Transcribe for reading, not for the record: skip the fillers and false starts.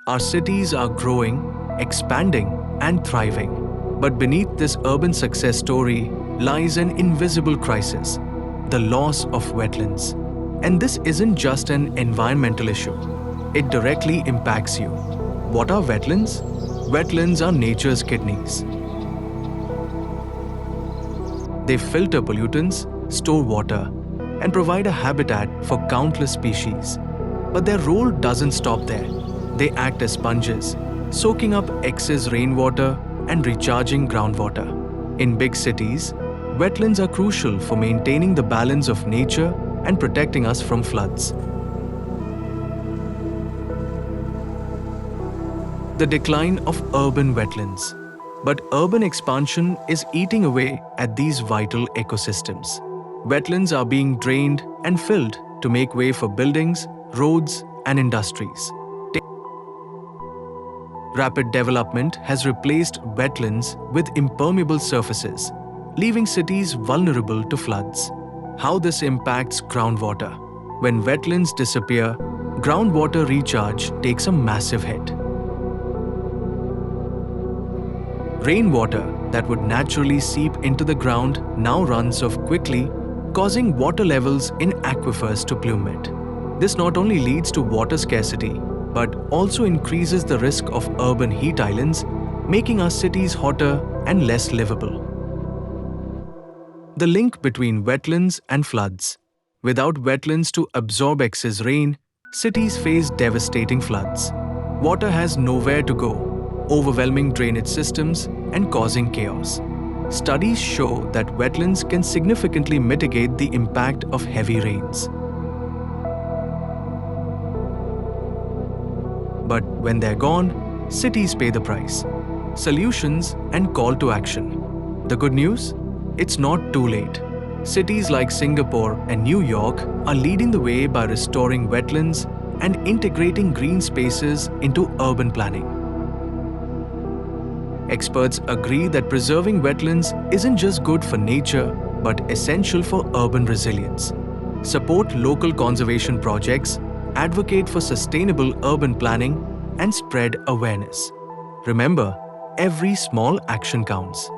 Our cities are growing, expanding, and thriving. But beneath this urban success story lies an invisible crisis: the loss of wetlands. And this isn't just an environmental issue. It directly impacts you. What are wetlands? Wetlands are nature's kidneys. They filter pollutants, store water, and provide a habitat for countless species. But their role doesn't stop there. They act as sponges, soaking up excess rainwater and recharging groundwater. In big cities, wetlands are crucial for maintaining the balance of nature and protecting us from floods. The decline of urban wetlands. But urban expansion is eating away at these vital ecosystems. Wetlands are being drained and filled to make way for buildings, roads, and industries. Rapid development has replaced wetlands with impermeable surfaces, leaving cities vulnerable to floods. How this impacts groundwater. When wetlands disappear, groundwater recharge takes a massive hit. Rainwater that would naturally seep into the ground now runs off quickly, causing water levels in aquifers to plummet. This not only leads to water scarcity, but also increases the risk of urban heat islands, making our cities hotter and less livable. The link between wetlands and floods. Without wetlands to absorb excess rain, cities face devastating floods. Water has nowhere to go, overwhelming drainage systems and causing chaos. Studies show that wetlands can significantly mitigate the impact of heavy rains. But when they're gone, cities pay the price. Solutions and call to action. The good news? It's not too late. Cities like Singapore and New York are leading the way by restoring wetlands and integrating green spaces into urban planning. Experts agree that preserving wetlands isn't just good for nature, but essential for urban resilience. Support local conservation projects, advocate for sustainable urban planning, and spread awareness. Remember, every small action counts.